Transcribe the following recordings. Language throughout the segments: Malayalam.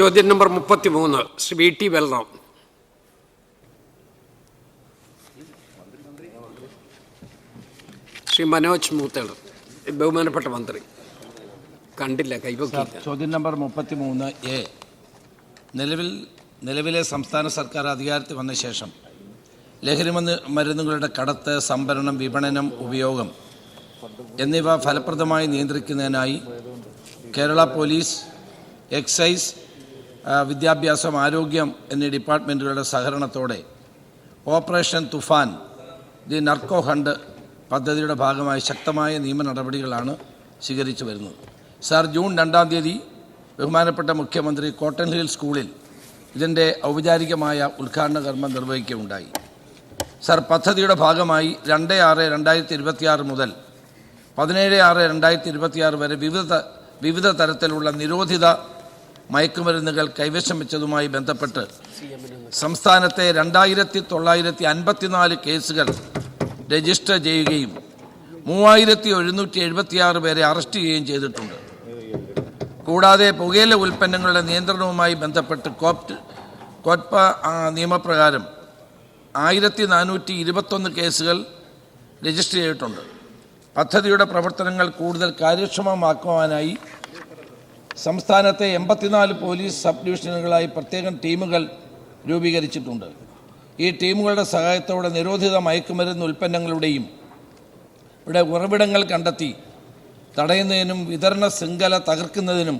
ചോദ്യം number 33 Shri V T Balram. Shri Manoj Mootheda, ബഹുമാനപ്പെട്ട മന്ത്രി. കണ്ടില്ല, കൈപൊക്കി. ചോദ്യം നമ്പർ 33A. നിലവിലെ സംസ്ഥാന സർക്കാർ അധികാരത്തിൽ വന്ന ശേഷം ലഹരി മരുന്നുകളുടെ കടത്ത്, സംഭരണം, വിപണനം, ഉപയോഗം എന്നിവ ഫലപ്രദമായി നിയന്ത്രിക്കുന്നതിനായി കേരള പോലീസ്, എക്സൈസ്, വിദ്യാഭ്യാസം, ആരോഗ്യം എന്നീ ഡിപ്പാർട്ട്മെൻറ്റുകളുടെ സഹകരണത്തോടെ operation Toofan, the narco hunt പദ്ധതിയുടെ ഭാഗമായി ശക്തമായ നിയമ നടപടികളാണ് സ്വീകരിച്ചു വരുന്നത്. സാർ, ജൂൺ 2-ാം തീയതി ബഹുമാനപ്പെട്ട മുഖ്യമന്ത്രി കോട്ടൺ ഹിൽ സ്കൂളിൽ ഇതിൻ്റെ ഔപചാരികമായ ഉദ്ഘാടന കർമ്മം നിർവഹിക്കുകയുണ്ടായി. സാർ, പദ്ധതിയുടെ ഭാഗമായി 2/6/2026 മുതൽ 17/6/2026 വരെ വിവിധ തരത്തിലുള്ള നിരോധിത മയക്കുമരുന്നുകൾ കൈവശം വെച്ചതുമായി ബന്ധപ്പെട്ട് സംസ്ഥാനത്തെ 2954 കേസുകൾ രജിസ്റ്റർ ചെയ്യുകയും 3776 പേരെ അറസ്റ്റ് ചെയ്യുകയും ചെയ്തിട്ടുണ്ട്. കൂടാതെ പുകയില ഉൽപ്പന്നങ്ങളുടെ നിയന്ത്രണവുമായി ബന്ധപ്പെട്ട് കോട്ട്പ നിയമപ്രകാരം 1421 കേസുകൾ രജിസ്റ്റർ ചെയ്തിട്ടുണ്ട്. പദ്ധതിയുടെ പ്രവർത്തനങ്ങൾ കൂടുതൽ കാര്യക്ഷമമാക്കുവാനായി സംസ്ഥാനത്തെ 84 പോലീസ് സബ് ഡിവിഷനുകളായി പ്രത്യേകം ടീമുകൾ രൂപീകരിച്ചിട്ടുണ്ട്. ഈ ടീമുകളുടെ സഹായത്തോടെ നിരോധിത മയക്കുമരുന്ന് ഉൽപ്പന്നങ്ങളുടെയും ഉറവിടങ്ങൾ കണ്ടെത്തി തടയുന്നതിനും വിതരണ ശൃംഖല തകർക്കുന്നതിനും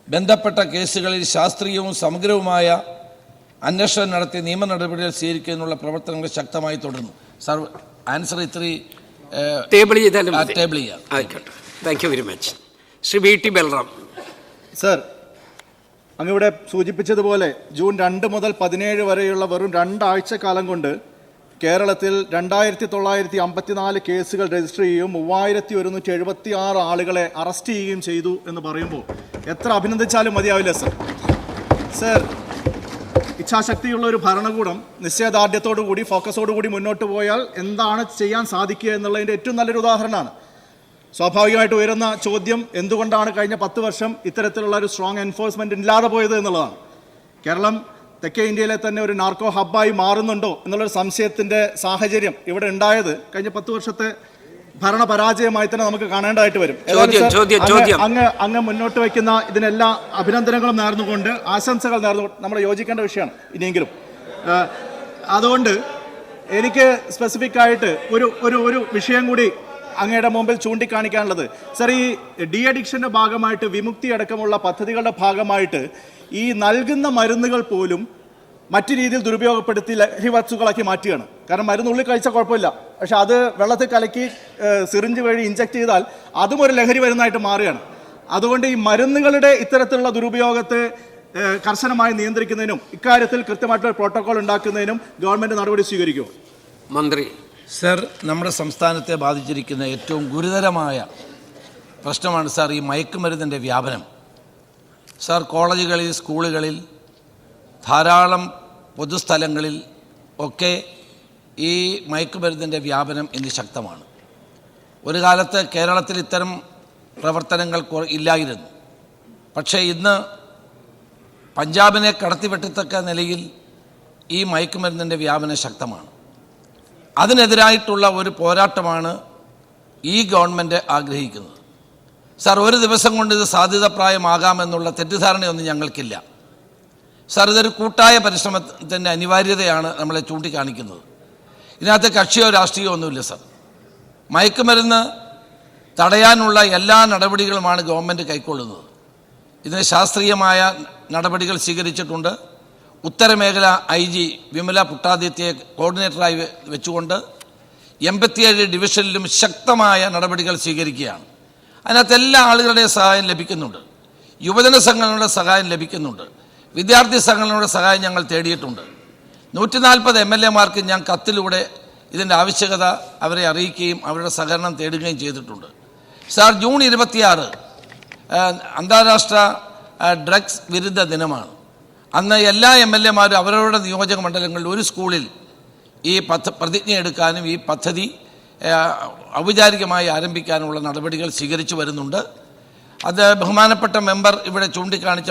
ബന്ധപ്പെട്ട കേസുകളിൽ ശാസ്ത്രീയവും സമഗ്രവുമായ അന്വേഷണം നടത്തി നിയമ നടപടികൾ സ്വീകരിക്കുന്നതിനുള്ള പ്രവർത്തനങ്ങൾ ശക്തമായി തുടരുന്നു. സർ, ആൻസർ ടേബിൾ ചെയ്യാം. ആയിക്കോട്ടെ. Thank you very much. Shri V T Balram. Sir, അങ്ങിവിടെ സൂചിപ്പിച്ചതുപോലെ ജൂൺ 2 മുതൽ 17 വരെയുള്ള വെറും 2 ആഴ്ചക്കാലം കൊണ്ട് കേരളത്തിൽ 2954 കേസുകൾ രജിസ്റ്റർ ചെയ്യുകയും 3176 ആളുകളെ അറസ്റ്റ് ചെയ്യുകയും ചെയ്തു എന്ന് പറയുമ്പോൾ എത്ര അഭിനന്ദിച്ചാലും മതിയാവില്ല. സർ, ഇച്ഛാശക്തിയുള്ള ഒരു ഭരണകൂടം നിശ്ചയദാർഢ്യത്തോടുകൂടി, ഫോക്കസോടുകൂടി മുന്നോട്ട് പോയാൽ എന്താണ് ചെയ്യാൻ സാധിക്കുക എന്നുള്ളതിൻ്റെ ഏറ്റവും നല്ലൊരു ഉദാഹരണമാണ്. സ്വാഭാവികമായിട്ട് ഉയരുന്ന ചോദ്യം, എന്തുകൊണ്ടാണ് കഴിഞ്ഞ 10 വർഷം ഇത്തരത്തിലുള്ള ഒരു സ്ട്രോങ് എൻഫോഴ്സ്മെൻറ്റ് ഇല്ലാതെ പോയത് എന്നുള്ളതാണ്. കേരളം തെക്കേ ഇന്ത്യയിലെ തന്നെ ഒരു നാർക്കോ ഹബ്ബായി മാറുന്നുണ്ടോ എന്നുള്ളൊരു സംശയത്തിൻ്റെ സാഹചര്യം ഇവിടെ ഉണ്ടായത് കഴിഞ്ഞ 10 വർഷത്തെ ഭരണ പരാജയമായി തന്നെ നമുക്ക് കാണേണ്ടതായിട്ട് വരും. അങ്ങ് മുന്നോട്ട് വയ്ക്കുന്ന ഇതിനെല്ലാം അഭിനന്ദനങ്ങളും നേർന്നുകൊണ്ട്, ആശംസകൾ നേർന്നുകൊണ്ട് നമ്മൾ യോജിക്കേണ്ട വിഷയമാണ് ഇനിയെങ്കിലും. അതുകൊണ്ട് എനിക്ക് സ്പെസിഫിക് ആയിട്ട് ഒരു വിഷയം കൂടി അങ്ങയുടെ മുമ്പിൽ ചൂണ്ടിക്കാണിക്കാനുള്ളത്. സർ, ഈ ഡി അഡിക്ഷൻ്റെ ഭാഗമായിട്ട്, വിമുക്തി അടക്കമുള്ള പദ്ധതികളുടെ ഭാഗമായിട്ട് ഈ നൽകുന്ന മരുന്നുകൾ പോലും മറ്റു രീതിയിൽ ദുരുപയോഗപ്പെടുത്തി ലഹരി വസ്തുക്കളാക്കി മാറ്റുകയാണ്. കാരണം മരുന്നുള്ളിൽ കഴിച്ചാൽ കുഴപ്പമില്ല, പക്ഷെ അത് വെള്ളത്തിൽ കലക്കി സിറിഞ്ച് വഴി ഇഞ്ചക്ട് ചെയ്താൽ അതും ഒരു ലഹരി മരുന്നായിട്ട് മാറുകയാണ്. അതുകൊണ്ട് ഈ മരുന്നുകളുടെ ഇത്തരത്തിലുള്ള ദുരുപയോഗത്തെ കർശനമായി നിയന്ത്രിക്കുന്നതിനും ഇക്കാര്യത്തിൽ കൃത്യമായിട്ടുള്ള പ്രോട്ടോകോൾ ഉണ്ടാക്കുന്നതിനും ഗവൺമെൻറ് നടപടി സ്വീകരിക്കുമോ? മന്ത്രി. സർ, നമ്മുടെ സംസ്ഥാനത്തെ ബാധിച്ചിരിക്കുന്ന ഏറ്റവും ഗുരുതരമായ പ്രശ്നമാണ് സാർ ഈ മയക്കുമരുന്നിൻ്റെ വ്യാപനം. സാർ, കോളേജുകളിൽ, സ്കൂളുകളിൽ, ധാരാളം പൊതുസ്ഥലങ്ങളിൽ ഒക്കെ ഈ മയക്കുമരുന്നിൻ്റെ വ്യാപനം ഇന്ന് ശക്തമാണ്. ഒരു കാലത്ത് കേരളത്തിൽ ഇത്തരം പ്രവർത്തനങ്ങൾ ഇല്ലായിരുന്നു. പക്ഷേ ഇന്ന് പഞ്ചാബിനെ കടത്തിവെട്ടത്തക്ക നിലയിൽ ഈ മയക്കുമരുന്നിൻ്റെ വ്യാപനം ശക്തമാണ്. അതിനെതിരായിട്ടുള്ള ഒരു പോരാട്ടമാണ് ഈ ഗവൺമെൻറ് ആഗ്രഹിക്കുന്നത്. സാർ, ഒരു ദിവസം കൊണ്ട് ഇത് സാധ്യതപ്രായമാകാമെന്നുള്ള തെറ്റിദ്ധാരണയൊന്നും ഞങ്ങൾക്കില്ല. സാർ, ഇതൊരു കൂട്ടായ പരിശ്രമത്തിൻ്റെ അനിവാര്യതയാണ് നമ്മളെ ചൂണ്ടിക്കാണിക്കുന്നത്. ഇതിനകത്ത് കക്ഷിയോ രാഷ്ട്രീയമോ ഒന്നുമില്ല. സാർ, മയക്കുമരുന്ന് തടയാനുള്ള എല്ലാ നടപടികളുമാണ് ഗവൺമെൻറ് കൈക്കൊള്ളുന്നത്. ഇതിന് ശാസ്ത്രീയമായ നടപടികൾ സ്വീകരിച്ചിട്ടുണ്ട്. ഉത്തരമേഖല IG വിമല പുട്ടാദിത്യയെ കോർഡിനേറ്ററായി വെച്ചുകൊണ്ട് 87 ഡിവിഷനിലും ശക്തമായ നടപടികൾ സ്വീകരിക്കുകയാണ്. അതിനകത്ത് എല്ലാ ആളുകളുടെയും സഹായം ലഭിക്കുന്നുണ്ട്. യുവജന സംഘടനകളുടെ സഹായം ലഭിക്കുന്നുണ്ട്. വിദ്യാർത്ഥി സംഘടനകളുടെ സഹായം ഞങ്ങൾ തേടിയിട്ടുണ്ട്. 140 MLA-മാർക്ക് ഞാൻ കത്തിലൂടെ ഇതിൻ്റെ ആവശ്യകത അവരെ അറിയിക്കുകയും അവരുടെ സഹകരണം തേടുകയും ചെയ്തിട്ടുണ്ട്. സാർ, ജൂൺ 26 അന്താരാഷ്ട്ര ഡ്രഗ്സ് വിരുദ്ധ ദിനമാണ്. അന്ന് എല്ലാ MLA-മാരും അവരവരുടെ നിയോജക മണ്ഡലങ്ങളിൽ ഒരു സ്കൂളിൽ ഈ പ്രതിജ്ഞ എടുക്കാനും ഈ പദ്ധതി ഔപചാരികമായി ആരംഭിക്കാനുള്ള നടപടികൾ സ്വീകരിച്ചു വരുന്നുണ്ട്. അത് ബഹുമാനപ്പെട്ട മെമ്പർ ഇവിടെ ചൂണ്ടിക്കാണിച്ച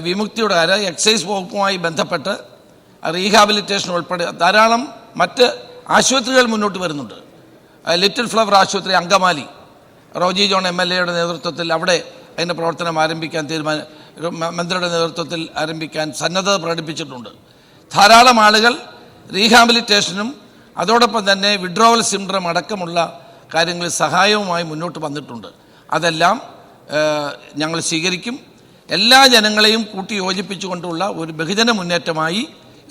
വിമുക്തിയുടെ കാര്യം എക്സൈസ് വകുപ്പുമായി ബന്ധപ്പെട്ട് റീഹാബിലിറ്റേഷൻ ഉൾപ്പെടെ ധാരാളം മറ്റ് ആശുപത്രികൾ മുന്നോട്ട് വരുന്നുണ്ട്. ലിറ്റിൽ ഫ്ലവർ ആശുപത്രി അങ്കമാലി റോജി ജോൺ MLA നേതൃത്വത്തിൽ അവിടെ അതിൻ്റെ പ്രവർത്തനം ആരംഭിക്കാൻ മന്ത്രിയുടെ നേതൃത്വത്തിൽ ആരംഭിക്കാൻ സന്നദ്ധത പ്രകടിപ്പിച്ചിട്ടുണ്ട്. ധാരാളം ആളുകൾ റീഹാബിലിറ്റേഷനും അതോടൊപ്പം തന്നെ വിഡ്രോവൽ സിൻഡ്രം അടക്കമുള്ള കാര്യങ്ങളിൽ സഹായവുമായി മുന്നോട്ട് വന്നിട്ടുണ്ട്. അതെല്ലാം ഞങ്ങൾ സ്വീകരിക്കും. എല്ലാ ജനങ്ങളെയും കൂട്ടി യോജിപ്പിച്ചുകൊണ്ടുള്ള ഒരു ബഹുജന മുന്നേറ്റമായി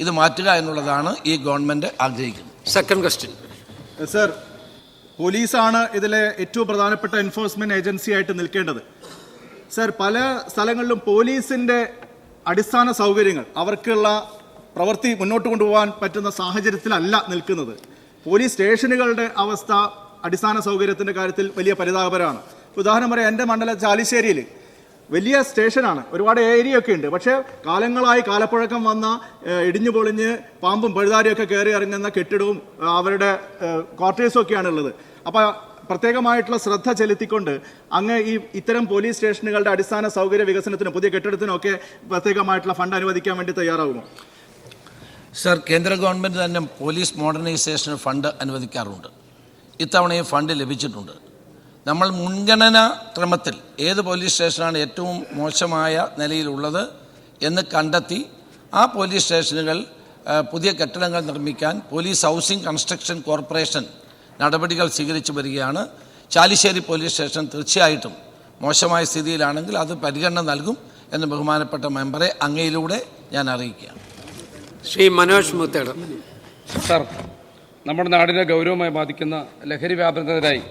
ഇത് മാറ്റുക എന്നുള്ളതാണ് ഈ ഗവൺമെൻറ് ആഗ്രഹിക്കുന്നത്. സെക്കൻഡ് ക്വസ്റ്റ്യൻ സർ, പോലീസാണ് ഇതിലെ ഏറ്റവും പ്രധാനപ്പെട്ട എൻഫോഴ്സ്മെന്റ് ഏജൻസി ആയിട്ട് നിൽക്കേണ്ടത്. സർ, പല സ്ഥലങ്ങളിലും പോലീസിന്റെ അടിസ്ഥാന സൗകര്യങ്ങൾ അവർക്കുള്ള പ്രവൃത്തി മുന്നോട്ട് കൊണ്ടുപോകാൻ പറ്റുന്ന സാഹചര്യത്തിലല്ല നിൽക്കുന്നത്. പോലീസ് സ്റ്റേഷനുകളുടെ അവസ്ഥ അടിസ്ഥാന സൗകര്യത്തിന്റെ കാര്യത്തിൽ വലിയ പരിതാപകരമാണ്. ഉദാഹരണം പറയാം, എൻ്റെ മണ്ഡലം ചാലിശ്ശേരിയിൽ വലിയ സ്റ്റേഷനാണ്, ഒരുപാട് ഏരിയ ഒക്കെ ഉണ്ട്. പക്ഷേ കാലങ്ങളായി കാലപ്പഴക്കം വന്ന ഇടിഞ്ഞു പൊളിഞ്ഞ് പാമ്പും പഴുതാരിയൊക്കെ കയറി ഇറങ്ങുന്ന കെട്ടിടവും അവരുടെ ക്വാർട്ടേഴ്സും ഒക്കെയാണ് ഉള്ളത്. അപ്പോൾ പ്രത്യേകമായിട്ടുള്ള ശ്രദ്ധ ചെലുത്തിക്കൊണ്ട് അങ്ങ് ഇത്തരം പോലീസ് സ്റ്റേഷനുകളുടെ അടിസ്ഥാന സൗകര്യ വികസനത്തിനും പുതിയ കെട്ടിടത്തിനും ഒക്കെ പ്രത്യേകമായിട്ടുള്ള ഫണ്ട് അനുവദിക്കാൻ വേണ്ടി തയ്യാറാകുമോ? സർ, കേന്ദ്ര ഗവൺമെൻറ് തന്നെ പോലീസ് മോഡേണൈസേഷന് ഫണ്ട് അനുവദിക്കാറുണ്ട്. ഇത്തവണയും ഫണ്ട് ലഭിച്ചിട്ടുണ്ട്. നമ്മൾ മുൻഗണനാ ക്രമത്തിൽ ഏത് പോലീസ് സ്റ്റേഷനാണ് ഏറ്റവും മോശമായ നിലയിലുള്ളത് എന്ന് കണ്ടെത്തി ആ പോലീസ് സ്റ്റേഷനുകൾ പുതിയ കെട്ടിടങ്ങൾ നിർമ്മിക്കാൻ പോലീസ് ഹൗസിംഗ് കൺസ്ട്രക്ഷൻ കോർപ്പറേഷൻ നടപടികൾ സ്വീകരിച്ചു വരികയാണ്. ചാലിശ്ശേരി പോലീസ് സ്റ്റേഷൻ തീർച്ചയായിട്ടും മോശമായ സ്ഥിതിയിലാണെങ്കിൽ അത് പരിഗണന നൽകും എന്ന് ബഹുമാനപ്പെട്ട മെമ്പറെ അങ്ങയിലൂടെ ഞാൻ അറിയിക്കുകയാണ്. ശ്രീ മനോജ് മുത്തേട. സർ, നമ്മുടെ നാടിനെ ഗൗരവമായി ബാധിക്കുന്ന ലഹരി വ്യാപനത്തിനെതിരായി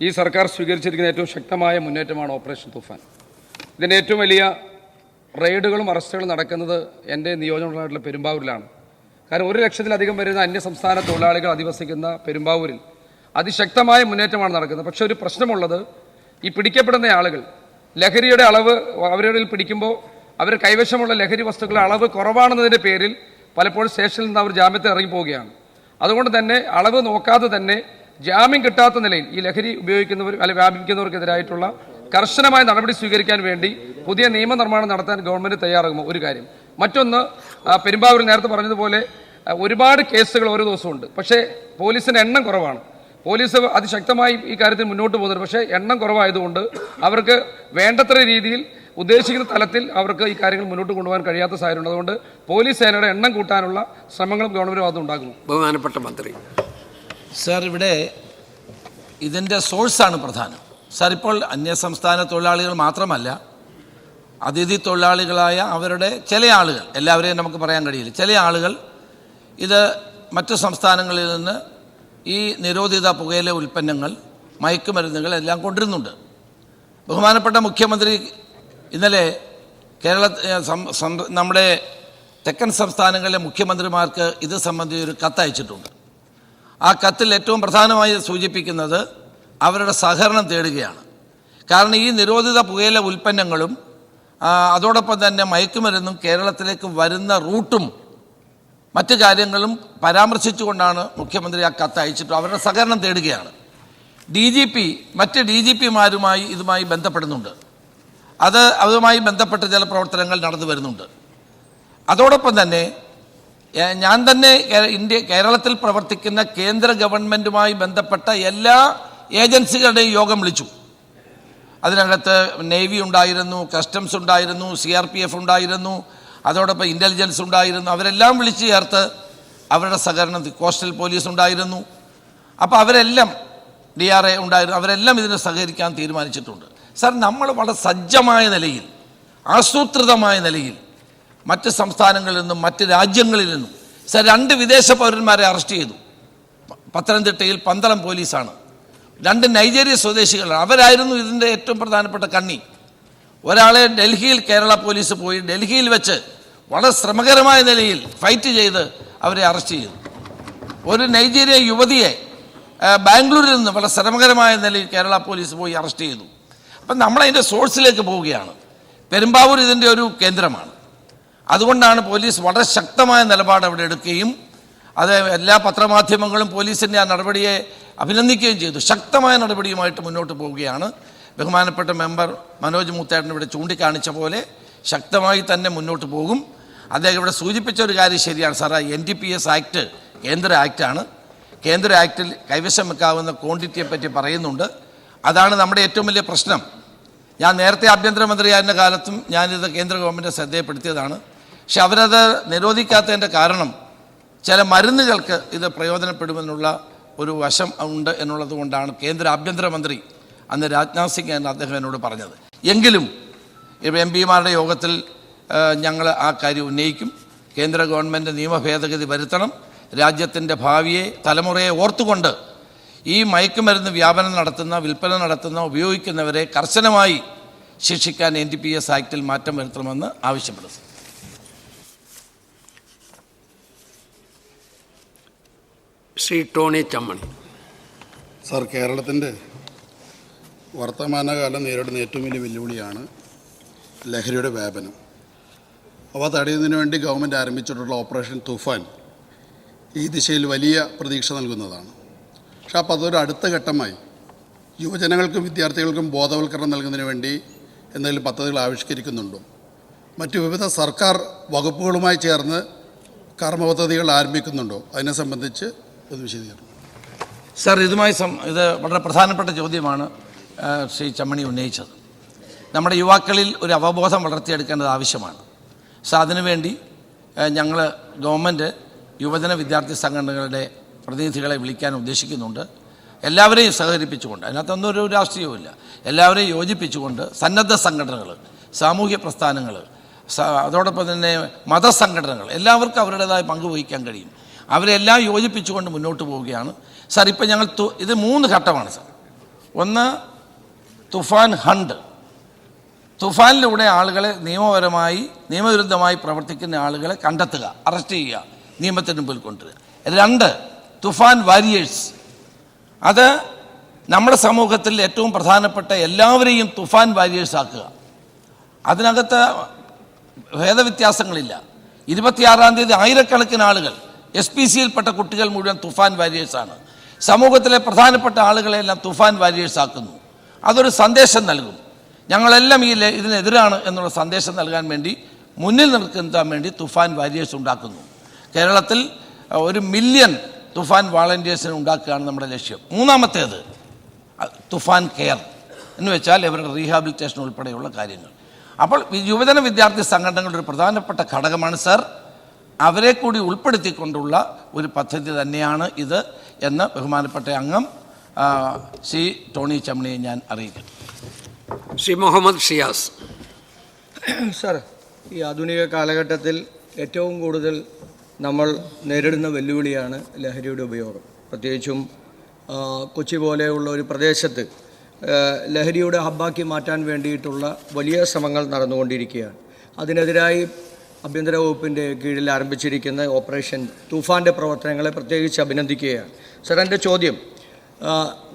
ഈ സർക്കാർ സ്വീകരിച്ചിരിക്കുന്ന ഏറ്റവും ശക്തമായ മുന്നേറ്റമാണ് ഓപ്പറേഷൻ തൂഫാൻ. ഇതിൻ്റെ ഏറ്റവും വലിയ റെയ്ഡുകളും അറസ്റ്റുകളും നടക്കുന്നത് എൻ്റെ നിയോജകമണ്ഡലമായിട്ടുള്ള പെരുമ്പാവൂരിലാണ്. കാരണം 1 ലക്ഷത്തിലധികം വരുന്ന അന്യസംസ്ഥാന തൊഴിലാളികൾ അധിവസിക്കുന്ന പെരുമ്പാവൂരിൽ അതിശക്തമായ മുന്നേറ്റമാണ് നടക്കുന്നത്. പക്ഷേ ഒരു പ്രശ്നമുള്ളത്, ഈ പിടിക്കപ്പെടുന്ന ആളുകൾ ലഹരിയുടെ അളവ് അവരുടെ പിടിക്കുമ്പോൾ അവർ കൈവശമുള്ള ലഹരി വസ്തുക്കളുടെ അളവ് കുറവാണെന്നതിൻ്റെ പേരിൽ പലപ്പോഴും സ്റ്റേഷനിൽ നിന്ന് അവർ ജാമ്യത്തിൽ ഇറങ്ങിപ്പോവുകയാണ്. അതുകൊണ്ട് തന്നെ അളവ് നോക്കാതെ തന്നെ ജാമ്യം കിട്ടാത്ത നിലയിൽ ഈ ലഹരി ഉപയോഗിക്കുന്നവർ അല്ലെങ്കിൽ വ്യാപിക്കുന്നവർക്കെതിരായിട്ടുള്ള കർശനമായ നടപടി സ്വീകരിക്കാൻ വേണ്ടി പുതിയ നിയമനിർമ്മാണം നടത്താൻ ഗവൺമെൻറ് തയ്യാറാകുമോ? ഒരു കാര്യം. മറ്റൊന്ന്, പെരുമ്പാവൂരിൽ നേരത്തെ പറഞ്ഞതുപോലെ ഒരുപാട് കേസുകൾ ഓരോ ദിവസമുണ്ട്. പക്ഷേ പോലീസിൻ്റെ എണ്ണം കുറവാണ്. പോലീസ് അതിശക്തമായി ഈ കാര്യത്തിൽ മുന്നോട്ട് പോകുന്നുണ്ട്. പക്ഷേ എണ്ണം കുറവായതുകൊണ്ട് അവർക്ക് വേണ്ടത്ര രീതിയിൽ ഉദ്ദേശിക്കുന്ന തലത്തിൽ അവർക്ക് ഈ കാര്യങ്ങൾ മുന്നോട്ട് കൊണ്ടുപോകാൻ കഴിയാത്ത സാഹചര്യമുണ്ട്. അതുകൊണ്ട് പോലീസ് സേനയുടെ എണ്ണം കൂട്ടാനുള്ള ശ്രമങ്ങളും ഗവൺമെൻറ് ഭാഗത്ത് ഉണ്ടാകുന്നു. ബഹുമാനപ്പെട്ട മന്ത്രി. സാർ, ഇവിടെ ഇതിൻ്റെ സോഴ്സാണ് പ്രധാനം. സാർ, ഇപ്പോൾ അന്യസംസ്ഥാന തൊഴിലാളികൾ മാത്രമല്ല, അതിഥി തൊഴിലാളികളായ അവരുടെ ചില ആളുകൾ, എല്ലാവരെയും നമുക്ക് പറയാൻ കഴിയില്ല, ചില ആളുകൾ ഇത് മറ്റു സംസ്ഥാനങ്ങളിൽ നിന്ന് ഈ നിരോധിത പുകയില ഉൽപ്പന്നങ്ങൾ, മയക്കുമരുന്നുകൾ എല്ലാം കൊണ്ടുവരുന്നുണ്ട്. ബഹുമാനപ്പെട്ട മുഖ്യമന്ത്രി ഇന്നലെ നമ്മുടെ തെക്കൻ സംസ്ഥാനങ്ങളിലെ മുഖ്യമന്ത്രിമാർക്ക് ഇത് സംബന്ധിച്ച് ഒരു കത്തയച്ചിട്ടുണ്ട്. ആ കത്തിൽ ഏറ്റവും പ്രധാനമായി സൂചിപ്പിക്കുന്നത് അവരുടെ സഹകരണം തേടുകയാണ്. കാരണം ഈ നിരോധിത പുകയില ഉൽപ്പന്നങ്ങളും അതോടൊപ്പം തന്നെ മയക്കുമരുന്നും കേരളത്തിലേക്ക് വരുന്ന റൂട്ടും മറ്റു കാര്യങ്ങളും പരാമർശിച്ചുകൊണ്ടാണ് മുഖ്യമന്ത്രി ആ കത്ത് അയച്ചിട്ട് അവരുടെ സഹകരണം തേടുകയാണ്. DGP മറ്റ് DGPമാരുമായി ഇതുമായി ബന്ധപ്പെടുന്നുണ്ട്. അതുമായി ബന്ധപ്പെട്ട് ചില പ്രവർത്തനങ്ങൾ നടന്നു വരുന്നുണ്ട്. അതോടൊപ്പം തന്നെ ഞാൻ തന്നെ കേരളത്തിൽ പ്രവർത്തിക്കുന്ന കേന്ദ്ര ഗവൺമെൻറ്റുമായി ബന്ധപ്പെട്ട എല്ലാ ഏജൻസികളുടെയും യോഗം വിളിച്ചു. അതിനകത്ത് നേവി ഉണ്ടായിരുന്നു, കസ്റ്റംസ് ഉണ്ടായിരുന്നു, CRPF ഉണ്ടായിരുന്നു, അതോടൊപ്പം ഇൻ്റലിജൻസ് ഉണ്ടായിരുന്നു. അവരെല്ലാം വിളിച്ചു ചേർത്ത് അവരുടെ സഹകരണം, കോസ്റ്റൽ പോലീസ് ഉണ്ടായിരുന്നു. അപ്പോൾ അവരെല്ലാം DRA ഉണ്ടായിരുന്നു. അവരെല്ലാം ഇതിന് സഹകരിക്കാൻ തീരുമാനിച്ചിട്ടുണ്ട്. സാർ, നമ്മൾ വളരെ സജ്ജമായ നിലയിൽ, ആസൂത്രിതമായ നിലയിൽ മറ്റ് സംസ്ഥാനങ്ങളിൽ നിന്നും മറ്റ് രാജ്യങ്ങളിൽ നിന്നും സാർ 2 വിദേശ പൗരന്മാരെ അറസ്റ്റ് ചെയ്തു. പത്തനംതിട്ടയിൽ പന്തളം പോലീസാണ്. 2 നൈജീരിയ സ്വദേശികളാണ്. അവരായിരുന്നു ഇതിൻ്റെ ഏറ്റവും പ്രധാനപ്പെട്ട കണ്ണി. ഒരാളെ ഡൽഹിയിൽ കേരള പോലീസ് പോയി ഡൽഹിയിൽ വെച്ച് വളരെ ശ്രമകരമായ നിലയിൽ ഫൈറ്റ് ചെയ്ത് അവരെ അറസ്റ്റ് ചെയ്തു. ഒരു നൈജീരിയ യുവതിയെ ബാംഗ്ലൂരിൽ നിന്ന് വളരെ ശ്രമകരമായ നിലയിൽ കേരള പോലീസ് പോയി അറസ്റ്റ് ചെയ്തു. അപ്പം നമ്മളതിൻ്റെ സോഴ്സിലേക്ക് പോവുകയാണ്. പെരുമ്പാവൂർ ഇതിൻ്റെ ഒരു കേന്ദ്രമാണ്. അതുകൊണ്ടാണ് പോലീസ് വളരെ ശക്തമായ നിലപാട് അവിടെ എടുക്കുകയും അത് എല്ലാ പത്രമാധ്യമങ്ങളും പോലീസിൻ്റെ ആ നടപടിയെ അഭിനന്ദിക്കുകയും ചെയ്തു. ശക്തമായ നടപടിയുമായിട്ട് മുന്നോട്ട് പോവുകയാണ്. ബഹുമാനപ്പെട്ട മെമ്പർ മനോജ് മുത്തേടൻ ഇവിടെ ചൂണ്ടിക്കാണിച്ച പോലെ ശക്തമായി തന്നെ മുന്നോട്ട് പോകും. അദ്ദേഹം ഇവിടെ സൂചിപ്പിച്ച ഒരു കാര്യം ശരിയാണ് സാർ. NDPS ആക്ട് കേന്ദ്ര ആക്റ്റാണ്. കേന്ദ്ര ആക്ടിൽ കൈവശം വെക്കാവുന്ന ക്വാണ്ടിറ്റിയെ പറ്റി പറയുന്നുണ്ട്. അതാണ് നമ്മുടെ ഏറ്റവും വലിയ പ്രശ്നം. ഞാൻ നേരത്തെ ആഭ്യന്തരമന്ത്രിയായിരുന്ന കാലത്തും ഞാനിത് കേന്ദ്ര ഗവൺമെൻറ് ശ്രദ്ധയപ്പെടുത്തിയതാണ്. പക്ഷെ അവരത് നിരോധിക്കാത്തതിൻ്റെ കാരണം ചില മരുന്നുകൾക്ക് ഇത് പ്രയോജനപ്പെടുമെന്നുള്ള ഒരു വശം ഉണ്ട് എന്നുള്ളത് കൊണ്ടാണ് കേന്ദ്ര ആഭ്യന്തരമന്ത്രി അന്ന് രാജ്നാഥ് സിംഗ് എന്ന് അദ്ദേഹം എന്നോട് പറഞ്ഞത്. എങ്കിലും MP-മാരുടെ യോഗത്തിൽ ഞങ്ങൾ ആ കാര്യം ഉന്നയിക്കും. കേന്ദ്ര ഗവൺമെൻറ് നിയമ ഭേദഗതി വരുത്തണം. രാജ്യത്തിൻ്റെ ഭാവിയെ, തലമുറയെ ഓർത്തുകൊണ്ട് ഈ മയക്കുമരുന്ന് വ്യാപനം നടത്തുന്ന, വിൽപ്പന നടത്തുന്ന, ഉപയോഗിക്കുന്നവരെ കർശനമായി ശിക്ഷിക്കാൻ NDPS ആക്ടിൽ മാറ്റം വരുത്തണമെന്ന് ആവശ്യപ്പെടുന്നു. ശ്രീ ടോണി ചമ്മണി. സാർ, കേരളത്തിൻ്റെ വർത്തമാനകാലം നേരിടുന്ന ഏറ്റവും വലിയ വെല്ലുവിളിയാണ് ലഹരിയുടെ വ്യാപനം. അവ തടയുന്നതിന് വേണ്ടി ഗവൺമെൻറ് ആരംഭിച്ചിട്ടുള്ള ഓപ്പറേഷൻ തുഫാൻ ഈ ദിശയിൽ വലിയ പ്രതീക്ഷ നൽകുന്നതാണ്. പക്ഷേ അപ്പോൾ അതൊരു അടുത്ത ഘട്ടമായി യുവജനങ്ങൾക്കും വിദ്യാർത്ഥികൾക്കും ബോധവൽക്കരണം നൽകുന്നതിന് വേണ്ടി എന്തെങ്കിലും പദ്ധതികൾ ആവിഷ്കരിക്കുന്നുണ്ടോ? മറ്റു വിവിധ സർക്കാർ വകുപ്പുകളുമായി ചേർന്ന് കർമ്മപദ്ധതികൾ ആരംഭിക്കുന്നുണ്ടോ? അതിനെ സംബന്ധിച്ച് ഒരു വിശദീകരണം. സാർ, ഇത് വളരെ പ്രധാനപ്പെട്ട ചോദ്യമാണ് ശ്രീ ചമ്മണി ഉന്നയിച്ചത്. നമ്മുടെ യുവാക്കളിൽ ഒരു അവബോധം വളർത്തിയെടുക്കേണ്ടത് ആവശ്യമാണ്. സോ അതിനുവേണ്ടി ഞങ്ങൾ ഗവൺമെൻറ് യുവജന വിദ്യാർത്ഥി സംഘടനകളുടെ പ്രതിനിധികളെ വിളിക്കാൻ ഉദ്ദേശിക്കുന്നുണ്ട്. എല്ലാവരെയും സഹകരിപ്പിച്ചുകൊണ്ട്, അതിനകത്തൊന്നും ഒരു രാഷ്ട്രീയവുമില്ല, എല്ലാവരെയും യോജിപ്പിച്ചുകൊണ്ട് സന്നദ്ധ സംഘടനകൾ, സാമൂഹ്യ പ്രസ്ഥാനങ്ങൾ, അതോടൊപ്പം തന്നെ മതസംഘടനകൾ എല്ലാവർക്കും അവരുടേതായ പങ്ക് വഹിക്കാൻ കഴിയും. അവരെല്ലാം യോജിപ്പിച്ചുകൊണ്ട് മുന്നോട്ട് പോവുകയാണ്. സാർ, ഇപ്പം ഞങ്ങൾ ഇത് 3 ഘട്ടമാണ് സാർ. ഒന്ന്, തുഫാൻ ഹണ്ട്. തുഫാനിലൂടെ ആളുകളെ നിയമവിരുദ്ധമായി പ്രവർത്തിക്കുന്ന ആളുകളെ കണ്ടെത്തുക, അറസ്റ്റ് ചെയ്യുക, നിയമത്തിന് മുമ്പിൽ കൊണ്ടുവരിക. 2, തുഫാൻ വാരിയേഴ്സ്. അത് നമ്മുടെ സമൂഹത്തിൽ ഏറ്റവും പ്രധാനപ്പെട്ട എല്ലാവരെയും തുഫാൻ വാരിയേഴ്സ് ആക്കുക. അതിനകത്ത് ഭേദവ്യത്യാസങ്ങളില്ല. 26-ാം തീയതി ആയിരക്കണക്കിന് ആളുകൾ, SPCയിൽപ്പെട്ട കുട്ടികൾ മുഴുവൻ തുഫാൻ വാരിയേഴ്സാണ്. സമൂഹത്തിലെ പ്രധാനപ്പെട്ട ആളുകളെല്ലാം തുഫാൻ വാരിയേഴ്സ് ആക്കുന്നു. അതൊരു സന്ദേശം നൽകും. ഞങ്ങളെല്ലാം ഇതിനെതിരാണ് എന്നുള്ള സന്ദേശം നൽകാൻ വേണ്ടി, മുന്നിൽ നിർത്താൻ വേണ്ടി തുഫാൻ വാരിയേഴ്സ് ഉണ്ടാക്കുന്നു. കേരളത്തിൽ 1 മില്യൺ തുഫാൻ വാളണ്ടിയേഴ്സിനെ ഉണ്ടാക്കുകയാണ് നമ്മുടെ ലക്ഷ്യം. 3-ാമത്തേത് തുഫാൻ കെയർ എന്ന് വെച്ചാൽ ഇവരുടെ റീഹാബിലിറ്റേഷൻ ഉൾപ്പെടെയുള്ള കാര്യങ്ങൾ. അപ്പോൾ യുവജന വിദ്യാർത്ഥി സംഘടനകളുടെ ഒരു പ്രധാനപ്പെട്ട ഘടകമാണ് സാർ. അവരെ കൂടി ഉൾപ്പെടുത്തിക്കൊണ്ടുള്ള ഒരു പദ്ധതി തന്നെയാണ് ഇത് എന്ന് ബഹുമാനപ്പെട്ട അംഗം ശ്രീ ടോണി ചമ്മണിയെ ഞാൻ അറിയിക്കുന്നു. ശ്രീ മുഹമ്മദ് ഷിയാസ്. സാർ, ഈ ആധുനിക കാലഘട്ടത്തിൽ ഏറ്റവും കൂടുതൽ നമ്മൾ നേരിടുന്ന വെല്ലുവിളിയാണ് ലഹരിയുടെ ഉപയോഗം. പ്രത്യേകിച്ചും കൊച്ചി പോലെയുള്ള ഒരു പ്രദേശത്ത് ലഹരിയുടെ ഹബ്ബാക്കി മാറ്റാൻ വേണ്ടിയിട്ടുള്ള വലിയ ശ്രമങ്ങൾ നടന്നുകൊണ്ടിരിക്കുകയാണ്. അതിനെതിരായി ആഭ്യന്തര വകുപ്പിൻ്റെ കീഴിൽ ആരംഭിച്ചിരിക്കുന്ന ഓപ്പറേഷൻ തൂഫാൻ്റെ പ്രവർത്തനങ്ങളെ പ്രത്യേകിച്ച് അഭിനന്ദിക്കുകയാണ്. സാർ, എൻ്റെ ചോദ്യം,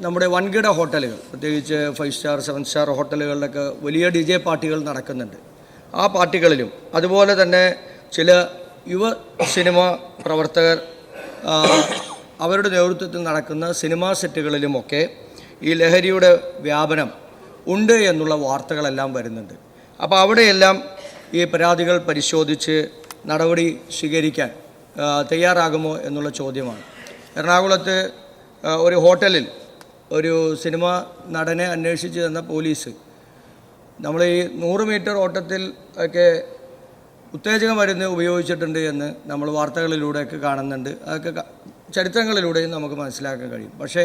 നമ്മുടെ വൻകിട ഹോട്ടലുകൾ, പ്രത്യേകിച്ച് 5 സ്റ്റാർ 7 സ്റ്റാർ ഹോട്ടലുകളിലൊക്കെ വലിയ DJ പാർട്ടികൾ നടക്കുന്നുണ്ട്. ആ പാർട്ടികളിലും അതുപോലെ തന്നെ ചില യുവ സിനിമ പ്രവർത്തകർ അവരുടെ നേതൃത്വത്തിൽ നടക്കുന്ന സിനിമാ സെറ്റുകളിലുമൊക്കെ ഈ ലഹരിയുടെ വ്യാപനം ഉണ്ട് എന്നുള്ള വാർത്തകളെല്ലാം വരുന്നുണ്ട്. അപ്പോൾ അവിടെയെല്ലാം ഈ പരാതികൾ പരിശോധിച്ച് നടപടി സ്വീകരിക്കാൻ തയ്യാറാകുമോ എന്നുള്ള ചോദ്യമാണ്. എറണാകുളത്ത് ഒരു ഹോട്ടലിൽ ഒരു സിനിമാ നടനെ അന്വേഷിച്ച് തന്ന പോലീസ് നമ്മൾ ഈ 100 മീറ്റർ ഓട്ടത്തിൽ ഒക്കെ ഉത്തേജക മരുന്ന് ഉപയോഗിച്ചിട്ടുണ്ട് എന്ന് നമ്മൾ വാർത്തകളിലൂടെയൊക്കെ കാണുന്നുണ്ട്. അതൊക്കെ ചരിത്രങ്ങളിലൂടെയും നമുക്ക് മനസ്സിലാക്കാൻ കഴിയും. പക്ഷേ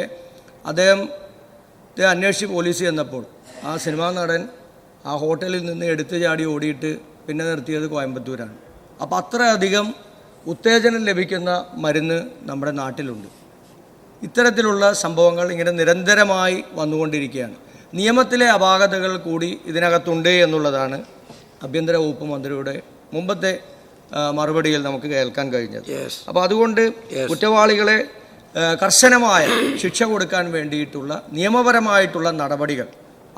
അദ്ദേഹത്തെ അന്വേഷിച്ച് പോലീസ് ചെന്നപ്പോൾ ആ സിനിമാ നടൻ ആ ഹോട്ടലിൽ നിന്ന് എടുത്തു ചാടി ഓടിയിട്ട് പിന്നെ നിർത്തിയത് കോയമ്പത്തൂരാണ്. അപ്പോൾ അത്രയധികം ഉത്തേജനം ലഭിക്കുന്ന മരുന്ന് നമ്മുടെ നാട്ടിലുണ്ട്. ഇത്തരത്തിലുള്ള സംഭവങ്ങൾ ഇങ്ങനെ നിരന്തരമായി വന്നുകൊണ്ടിരിക്കുകയാണ്. നിയമത്തിലെ അപാകതകൾ കൂടി ഇതിനകത്തുണ്ട് എന്നുള്ളതാണ് ആഭ്യന്തര വകുപ്പ് മന്ത്രിയുടെ മുമ്പത്തെ മറുപടിയിൽ നമുക്ക് കേൾക്കാൻ കഴിഞ്ഞത്. അപ്പോൾ അതുകൊണ്ട് കുറ്റവാളികളെ കർശനമായ ശിക്ഷ കൊടുക്കാൻ വേണ്ടിയിട്ടുള്ള നിയമപരമായിട്ടുള്ള നടപടികൾ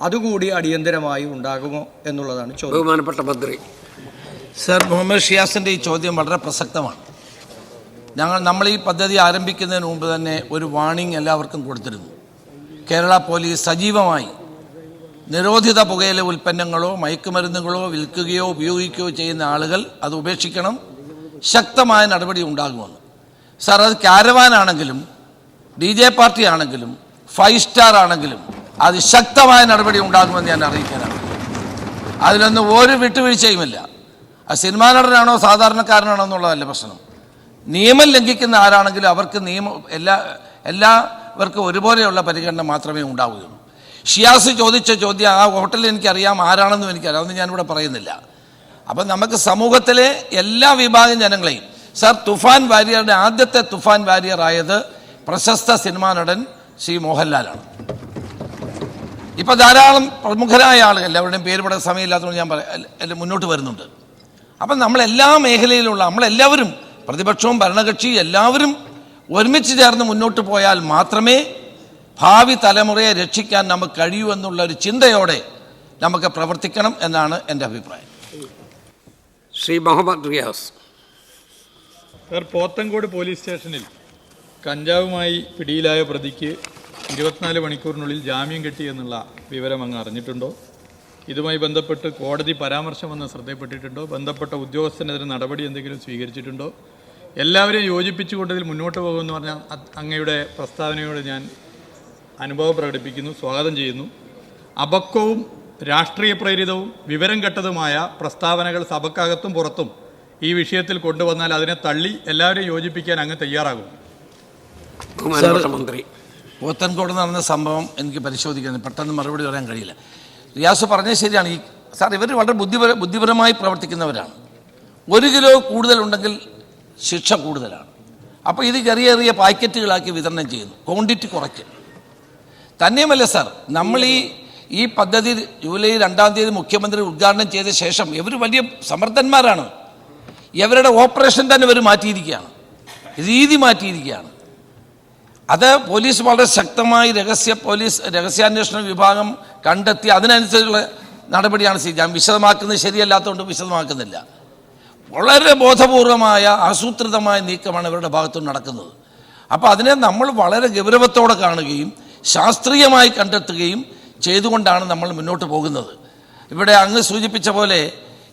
അതുകൂടി അടിയന്തരമായി ഉണ്ടാകുമോ എന്നുള്ളതാണ് ചോദ്യം. ബഹുമാനപ്പെട്ട മന്ത്രി. സർ, മുഹമ്മദ് ഷിയാസിൻ്റെ ഈ ചോദ്യം വളരെ പ്രസക്തമാണ്. നമ്മൾ ഈ പദ്ധതി ആരംഭിക്കുന്നതിന് മുമ്പ് തന്നെ ഒരു വാർണിംഗ് എല്ലാവർക്കും കൊടുത്തിരുന്നു. കേരള പോലീസ് സജീവമായി നിരോധിത പുകയില ഉൽപ്പന്നങ്ങളോ മയക്കുമരുന്നുകളോ വിൽക്കുകയോ ഉപയോഗിക്കുകയോ ചെയ്യുന്ന ആളുകൾ അത് ഉപേക്ഷിക്കണം, ശക്തമായ നടപടി ഉണ്ടാകുമെന്ന്. സാർ, അത് കാരവാനാണെങ്കിലും DJ പാർട്ടി ആണെങ്കിലും 5 സ്റ്റാർ ആണെങ്കിലും അത് ശക്തമായ നടപടി ഉണ്ടാകുമെന്ന് ഞാൻ അറിയിക്കാനാണ്. അതിലൊന്നും ഒരു വിട്ടുവീഴ്ചയുമില്ല. അത് സിനിമാ നടനാണോ സാധാരണക്കാരനാണോ എന്നുള്ളതല്ല പ്രശ്നം. നിയമം ലംഘിക്കുന്ന ആരാണെങ്കിലും അവർക്ക് എല്ലാവർക്കും ഒരുപോലെയുള്ള പരിഗണന മാത്രമേ ഉണ്ടാവുകയുള്ളൂ. ഷിയാസ് ചോദിച്ച ചോദ്യം ആ ഹോട്ടലിൽ എനിക്കറിയാം, ആരാണെന്നും എനിക്കറിയാം, അതൊന്നും ഞാനിവിടെ പറയുന്നില്ല. അപ്പം നമുക്ക് സമൂഹത്തിലെ എല്ലാ വിഭാഗം ജനങ്ങളെയും, സാർ, തുഫാൻ വാരിയറുടെ ആദ്യത്തെ തുഫാൻ വാരിയർ ആയത് പ്രശസ്ത സിനിമാ നടൻ ശ്രീ മോഹൻലാലാണ്. ഇപ്പം ധാരാളം പ്രമുഖരായ ആളുകൾ, എല്ലാവരുടെയും പേര് പെടാൻ സമയമില്ലാത്തതുകൊണ്ട് ഞാൻ മുന്നോട്ട് വരുന്നുണ്ട്. അപ്പം നമ്മളെല്ലാ മേഖലയിലുള്ള നമ്മളെല്ലാവരും, പ്രതിപക്ഷവും ഭരണകക്ഷിയും എല്ലാവരും ഒരുമിച്ച് ചേർന്ന് മുന്നോട്ട് പോയാൽ മാത്രമേ ഭാവി തലമുറയെ രക്ഷിക്കാൻ നമുക്ക് കഴിയൂ എന്നുള്ള ഒരു ചിന്തയോടെ നമുക്ക് പ്രവർത്തിക്കണം എന്നാണ് എൻ്റെ അഭിപ്രായം. ശ്രീ മുഹമ്മദ് റിയാസ്. സർ, പോത്തൻകോട് പോലീസ് സ്റ്റേഷനിൽ കഞ്ചാവുമായി പിടിയിലായ പ്രതിക്ക് 24 മണിക്കൂറിനുള്ളിൽ ജാമ്യം കിട്ടി എന്നുള്ള വിവരം അങ്ങ് അറിഞ്ഞിട്ടുണ്ടോ? ഇതുമായി ബന്ധപ്പെട്ട് കോടതി പരാമർശം വന്ന് ശ്രദ്ധയിൽപ്പെട്ടിട്ടുണ്ടോ? ബന്ധപ്പെട്ട ഉദ്യോഗസ്ഥനെതിരെ നടപടി എന്തെങ്കിലും സ്വീകരിച്ചിട്ടുണ്ടോ? എല്ലാവരെയും യോജിപ്പിച്ചുകൊണ്ട് ഇതിൽ മുന്നോട്ട് പോകുമെന്ന് പറഞ്ഞാൽ അങ്ങയുടെ പ്രസ്താവനയോട് ഞാൻ അനുഭവം പ്രകടിപ്പിക്കുന്നു, സ്വാഗതം ചെയ്യുന്നു. അപക്വവും രാഷ്ട്രീയ പ്രേരിതവും വിവരം കെട്ടതുമായ പ്രസ്താവനകൾ സഭക്കകത്തും പുറത്തും ഈ വിഷയത്തിൽ കൊണ്ടുവന്നാൽ അതിനെ തള്ളി എല്ലാവരെയും യോജിപ്പിക്കാൻ അങ്ങ് തയ്യാറാകും? മന്ത്രി. പോത്തൻകോട് നടന്ന സംഭവം എനിക്ക് പരിശോധിക്കുന്നത് പെട്ടെന്ന് മറുപടി പറയാൻ കഴിയില്ല. റിയാസ് പറഞ്ഞത് ശരിയാണ്. സാർ, ഇവർ വളരെ ബുദ്ധിപരമായി പ്രവർത്തിക്കുന്നവരാണ്. 1 കിലോ കൂടുതലുണ്ടെങ്കിൽ ശിക്ഷ കൂടുതലാണ്. അപ്പോൾ ഇത് ചെറിയ ചെറിയ പാക്കറ്റുകളാക്കി വിതരണം ചെയ്യുന്നു, ക്വാണ്ടിറ്റി കുറയ്ക്കും. തന്നെയുമല്ല സാർ, നമ്മൾ ഈ പദ്ധതി ജൂലൈ 2-ാം തീയതി മുഖ്യമന്ത്രി ഉദ്ഘാടനം ചെയ്ത ശേഷം ഇവർ വലിയ സമർത്ഥന്മാരാണ്. ഇവരുടെ ഓപ്പറേഷൻ തന്നെ ഇവർ മാറ്റിയിരിക്കുകയാണ്, രീതി മാറ്റിയിരിക്കുകയാണ്. അത് പോലീസ് വളരെ ശക്തമായി രഹസ്യാന്വേഷണ വിഭാഗം കണ്ടെത്തി അതിനനുസരിച്ചുള്ള നടപടിയാണ് ഞാൻ വിശദമാക്കുന്നത് ശരിയല്ലാത്തതുകൊണ്ട് വിശദമാക്കുന്നില്ല. വളരെ ബോധപൂർവമായ ആസൂത്രിതമായ നീക്കമാണ് ഇവരുടെ ഭാഗത്തുനിന്ന് നടക്കുന്നത്. അപ്പോൾ അതിനെ നമ്മൾ വളരെ ഗൗരവത്തോടെ കാണുകയും ശാസ്ത്രീയമായി കണ്ടെത്തുകയും ചെയ്തുകൊണ്ടാണ് നമ്മൾ മുന്നോട്ട് പോകുന്നത്. ഇവിടെ അങ്ങ് സൂചിപ്പിച്ച പോലെ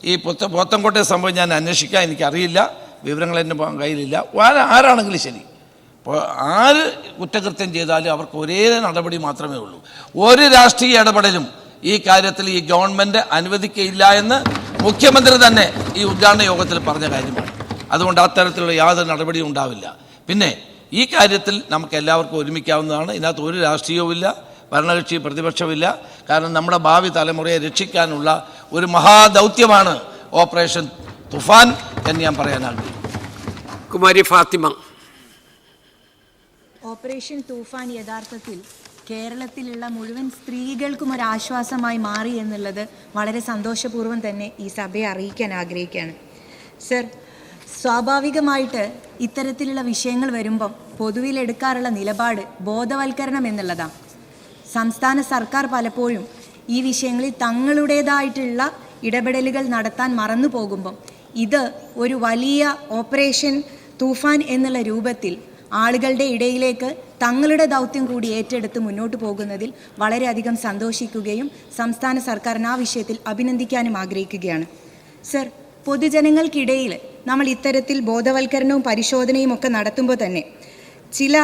ഈ പോത്തൻകോട്ടെ സംഭവം ഞാൻ അന്വേഷിക്കാൻ എനിക്കറിയില്ല, വിവരങ്ങൾ എൻ്റെ കയ്യിലില്ല. ആരാണെങ്കിലും ശരി, ആര് കുറ്റകൃത്യം ചെയ്താലും അവർക്ക് ഒരേ നടപടി മാത്രമേ ഉള്ളൂ. ഒരു രാഷ്ട്രീയ ഇടപെടലും ഈ കാര്യത്തിൽ ഈ ഗവൺമെൻറ് അനുവദിക്കയില്ല എന്ന് മുഖ്യമന്ത്രി തന്നെ ഈ ഉദ്ഘാടന യോഗത്തിൽ പറഞ്ഞ കാര്യമാണ്. അതുകൊണ്ട് അത്തരത്തിലുള്ള യാതൊരു നടപടിയും ഉണ്ടാവില്ല. പിന്നെ ഈ കാര്യത്തിൽ നമുക്ക് എല്ലാവർക്കും ഒരുമിക്കാവുന്നതാണ്. ഇതിനകത്ത് ഒരു രാഷ്ട്രീയവുമില്ല, ഭരണകക്ഷി പ്രതിപക്ഷമില്ല. കാരണം നമ്മുടെ ഭാവി തലമുറയെ രക്ഷിക്കാനുള്ള ഒരു മഹാദൗത്യമാണ് ഓപ്പറേഷൻ തുഫാൻ എന്ന് ഞാൻ പറയാൻ ആഗ്രഹിക്കുന്നു. കുമാരി ഫാത്തിമ. ഓപ്പറേഷൻ തൂഫാൻ യഥാർത്ഥത്തിൽ കേരളത്തിലുള്ള മുഴുവൻ സ്ത്രീകൾക്കും ഒരു ആശ്വാസമായി മാറി എന്നുള്ളത് വളരെ സന്തോഷപൂർവ്വം തന്നെ ഈ സഭയെ അറിയിക്കാൻ ആഗ്രഹിക്കുകയാണ്. സർ, സ്വാഭാവികമായിട്ട് ഇത്തരത്തിലുള്ള വിഷയങ്ങൾ വരുമ്പം പൊതുവിലെടുക്കാറുള്ള നിലപാട് ബോധവൽക്കരണം എന്നുള്ളതാണ്. സംസ്ഥാന സർക്കാർ പലപ്പോഴും ഈ വിഷയങ്ങളിൽ തങ്ങളുടേതായിട്ടുള്ള ഇടപെടലുകൾ നടത്താൻ മറന്നു പോകുമ്പം ഇത് ഒരു വലിയ ഓപ്പറേഷൻ തൂഫാൻ എന്നുള്ള രൂപത്തിൽ ആളുകളുടെ ഇടയിലേക്ക് തങ്ങളുടെ ദൗത്യം കൂടി ഏറ്റെടുത്ത് മുന്നോട്ട് പോകുന്നതിൽ വളരെയധികം സന്തോഷിക്കുകയും സംസ്ഥാന സർക്കാരിന് ആ വിഷയത്തിൽ അഭിനന്ദിക്കാനും ആഗ്രഹിക്കുകയാണ്. സർ, പൊതുജനങ്ങൾക്കിടയിൽ നമ്മൾ ഇത്തരത്തിൽ ബോധവൽക്കരണവും പരിശോധനയും ഒക്കെ നടത്തുമ്പോൾ തന്നെ ചില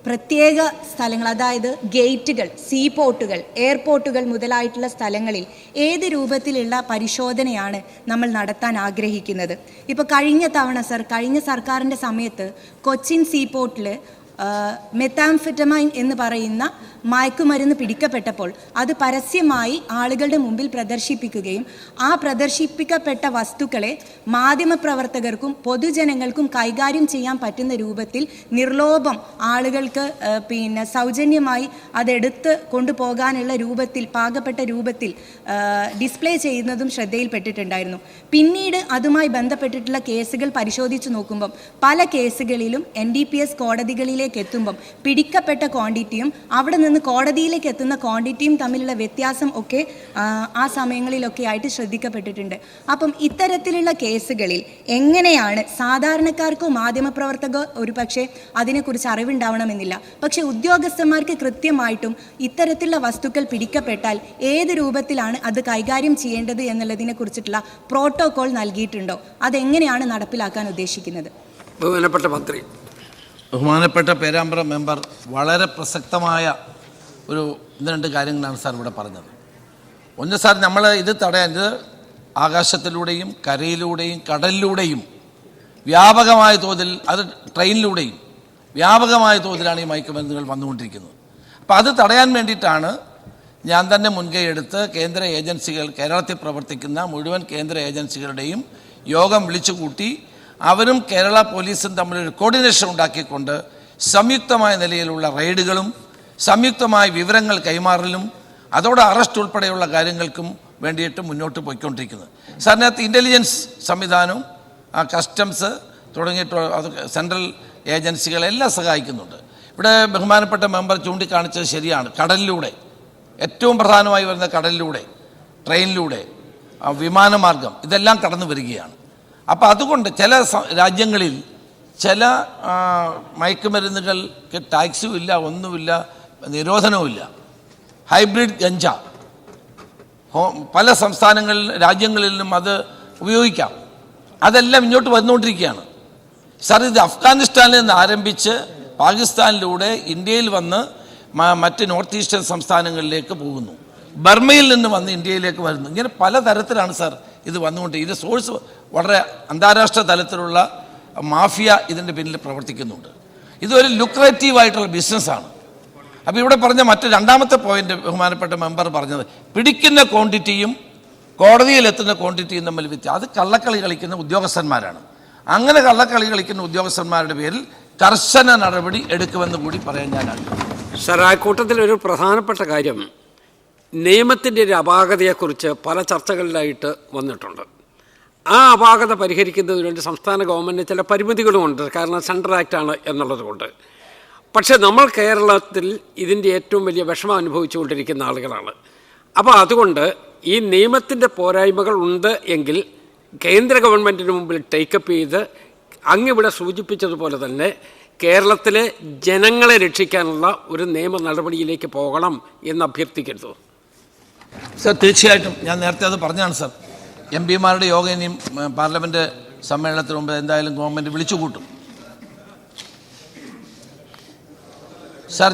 പ്രത്യേക സ്ഥലങ്ങൾ, അതായത് ഗേറ്റുകൾ, സീപോർട്ടുകൾ, എയർപോർട്ടുകൾ മുതലായിട്ടുള്ള സ്ഥലങ്ങളിൽ ഏത് രൂപത്തിലുള്ള പരിശോധനയാണ് നമ്മൾ നടത്താൻ ആഗ്രഹിക്കുന്നത്? ഇപ്പോൾ കഴിഞ്ഞ സർക്കാരിൻ്റെ സമയത്ത് കൊച്ചിൻ സീപോർട്ടിൽ മെത്താംഫെറ്റമൈൻ എന്ന് പറയുന്ന മയക്കുമരുന്ന് പിടിക്കപ്പെട്ടപ്പോൾ അത് പരസ്യമായി ആളുകളുടെ മുമ്പിൽ പ്രദർശിപ്പിക്കുകയും ആ പ്രദർശിപ്പിക്കപ്പെട്ട വസ്തുക്കളെ മാധ്യമപ്രവർത്തകർക്കും പൊതുജനങ്ങൾക്കും കൈകാര്യം ചെയ്യാൻ പറ്റുന്ന രൂപത്തിൽ നിർലോഭം ആളുകൾക്ക് സൗജന്യമായി അതെടുത്ത് കൊണ്ടുപോകാനുള്ള രൂപത്തിൽ, പാകപ്പെട്ട രൂപത്തിൽ ഡിസ്പ്ലേ ചെയ്യുന്നതും ശ്രദ്ധയിൽപ്പെട്ടിട്ടുണ്ടായിരുന്നു. പിന്നീട് അതുമായി ബന്ധപ്പെട്ടിട്ടുള്ള കേസുകൾ പരിശോധിച്ച് നോക്കുമ്പം പല കേസുകളിലും NDPS കോടതികളിലെ കേരളത്തിലേക്ക് എത്തുമ്പം പിടിക്കപ്പെട്ട ക്വാണ്ടിറ്റിയും അവിടെ നിന്ന് കോടതിയിലേക്ക് എത്തുന്ന ക്വാണ്ടിറ്റിയും തമ്മിലുള്ള വ്യത്യാസം ഒക്കെ ആ സമയങ്ങളിലൊക്കെ ആയിട്ട് ശ്രദ്ധിക്കപ്പെട്ടിട്ടുണ്ട്. അപ്പം ഇത്തരത്തിലുള്ള കേസുകളിൽ എങ്ങനെയാണ് സാധാരണക്കാർക്കോ മാധ്യമപ്രവർത്തകോ ഒരു പക്ഷേ അതിനെക്കുറിച്ച് അറിവുണ്ടാവണമെന്നില്ല, പക്ഷേ ഉദ്യോഗസ്ഥന്മാർക്ക് കൃത്യമായിട്ടും ഇത്തരത്തിലുള്ള വസ്തുക്കൾ പിടിക്കപ്പെട്ടാൽ ഏത് രൂപത്തിലാണ് അത് കൈകാര്യം ചെയ്യേണ്ടത് എന്നുള്ളതിനെ കുറിച്ചിട്ടുള്ള പ്രോട്ടോകോൾ നൽകിയിട്ടുണ്ടോ? അതെങ്ങനെയാണ് നടപ്പിലാക്കാൻ ഉദ്ദേശിക്കുന്നത്? ബഹുമാനപ്പെട്ട മന്ത്രി. ബഹുമാനപ്പെട്ട പേരാമ്പ്ര മെമ്പർ വളരെ പ്രസക്തമായ ഒരു 2 കാര്യങ്ങളാണ് സാർ ഇവിടെ പറഞ്ഞത്. ഒന്ന് സാർ, നമ്മൾ ഇത് തടയാൻ ആകാശത്തിലൂടെയും കരയിലൂടെയും കടലിലൂടെയും വ്യാപകമായ തോതിൽ, അത് ട്രെയിനിലൂടെയും വ്യാപകമായ തോതിലാണ് ഈ മയക്കുമരുന്നുകൾ വന്നുകൊണ്ടിരിക്കുന്നത്. അപ്പോൾ അത് തടയാൻ വേണ്ടിയിട്ടാണ് ഞാൻ തന്നെ മുൻകൈ എടുത്ത് കേന്ദ്ര ഏജൻസികൾ, കേരളത്തിൽ പ്രവർത്തിക്കുന്ന മുഴുവൻ കേന്ദ്ര ഏജൻസികളുടെയും യോഗം വിളിച്ചുകൂട്ടി അവരും കേരള പോലീസും തമ്മിലൊരു കോർഡിനേഷൻ ഉണ്ടാക്കിക്കൊണ്ട് സംയുക്തമായ നിലയിലുള്ള റെയ്ഡുകളും സംയുക്തമായ വിവരങ്ങൾ കൈമാറലും അതോടെ അറസ്റ്റ് ഉൾപ്പെടെയുള്ള കാര്യങ്ങൾക്കും വേണ്ടിയിട്ട് മുന്നോട്ട് പോയിക്കൊണ്ടിരിക്കുന്നത്. സാറിനകത്ത് ഇൻ്റലിജൻസ് സംവിധാനവും കസ്റ്റംസ് തുടങ്ങിയിട്ടുള്ള അത് സെൻട്രൽ ഏജൻസികളെല്ലാം സഹായിക്കുന്നുണ്ട്. ഇവിടെ ബഹുമാനപ്പെട്ട മെമ്പർ ചൂണ്ടിക്കാണിച്ചത് ശരിയാണ്. കടലിലൂടെ, ഏറ്റവും പ്രധാനമായി വരുന്ന കടലിലൂടെ, ട്രെയിനിലൂടെ, വിമാനമാർഗം ഇതെല്ലാം കടന്നു വരികയാണ്. അപ്പോൾ അതുകൊണ്ട് ചില രാജ്യങ്ങളിൽ ചില മയക്കുമരുന്നുകൾക്ക് ടാക്സും ഇല്ല, ഒന്നുമില്ല, നിരോധനവുമില്ല. ഹൈബ്രിഡ് ഗഞ്ച പല രാജ്യങ്ങളിലും അത് ഉപയോഗിക്കാം. അതെല്ലാം ഇങ്ങോട്ട് വന്നുകൊണ്ടിരിക്കുകയാണ്. സാർ, ഇത് അഫ്ഗാനിസ്ഥാനിൽ നിന്ന് ആരംഭിച്ച് പാകിസ്ഥാനിലൂടെ ഇന്ത്യയിൽ വന്ന് മറ്റ് നോർത്ത് ഈസ്റ്റേൺ സംസ്ഥാനങ്ങളിലേക്ക് പോകുന്നു. ബർമയിൽ നിന്ന് വന്ന് ഇന്ത്യയിലേക്ക് വരുന്നു. ഇങ്ങനെ പലതരത്തിലാണ് സാർ ഇത് വന്നുകൊണ്ട്, ഇത് സോഴ്സ് വളരെ അന്താരാഷ്ട്ര തലത്തിലുള്ള മാഫിയ ഇതിൻ്റെ പിന്നിൽ പ്രവർത്തിക്കുന്നുണ്ട്. ഇതൊരു ലുക്രേറ്റീവായിട്ടുള്ള ബിസിനസ്സാണ്. അപ്പോൾ ഇവിടെ പറഞ്ഞ രണ്ടാമത്തെ പോയിന്റ് ബഹുമാനപ്പെട്ട മെമ്പർ പറഞ്ഞത്, പിടിക്കുന്ന ക്വാണ്ടിറ്റിയും കോടതിയിലെത്തുന്ന ക്വാണ്ടിറ്റിയും തമ്മിൽ വ്യത്യാസം. അത് കള്ളക്കളി കളിക്കുന്ന ഉദ്യോഗസ്ഥന്മാരാണ്. അങ്ങനെ കള്ളക്കളി കളിക്കുന്ന ഉദ്യോഗസ്ഥന്മാരുടെ പേരിൽ കർശന നടപടി എടുക്കുമെന്ന് കൂടി പറയാൻ ഞാൻ ആഗ്രഹിക്കുന്നു. സാർ, ആ കൂട്ടത്തിൽ ഒരു പ്രധാനപ്പെട്ട കാര്യം, നിയമത്തിൻ്റെ ഒരു അപാകതയെക്കുറിച്ച് പല ചർച്ചകളിലായിട്ട് വന്നിട്ടുണ്ട്. ആ അപാകത പരിഹരിക്കുന്നതിന് വേണ്ടി സംസ്ഥാന ഗവൺമെൻറ്റിന് ചില പരിമിതികളുമുണ്ട്. കാരണം സെൻട്രൽ ആക്റ്റാണ് എന്നുള്ളത് കൊണ്ട്. പക്ഷേ നമ്മൾ കേരളത്തിൽ ഇതിൻ്റെ ഏറ്റവും വലിയ വിഷമം അനുഭവിച്ചുകൊണ്ടിരിക്കുന്ന ആളുകളാണ്. അപ്പോൾ അതുകൊണ്ട് ഈ നിയമത്തിൻ്റെ പോരായ്മകൾ ഉണ്ട് എങ്കിൽ കേന്ദ്ര ഗവൺമെൻറ്റിന് മുമ്പിൽ ടേക്കപ്പ് ചെയ്ത് അങ്ങിവിടെ സൂചിപ്പിച്ചതുപോലെ തന്നെ കേരളത്തിലെ ജനങ്ങളെ രക്ഷിക്കാനുള്ള ഒരു നിയമ നടപടിയിലേക്ക് പോകണം എന്ന് അഭ്യർത്ഥിക്കരുത്. സർ, തീർച്ചയായിട്ടും ഞാൻ നേരത്തെ അത് പറഞ്ഞതാണ് സാർ. എം പിമാരുടെ യോഗം ഇനിയും പാർലമെൻറ്റ് സമ്മേളനത്തിന് മുമ്പ് എന്തായാലും ഗവൺമെൻറ് വിളിച്ചു കൂട്ടും. സാർ,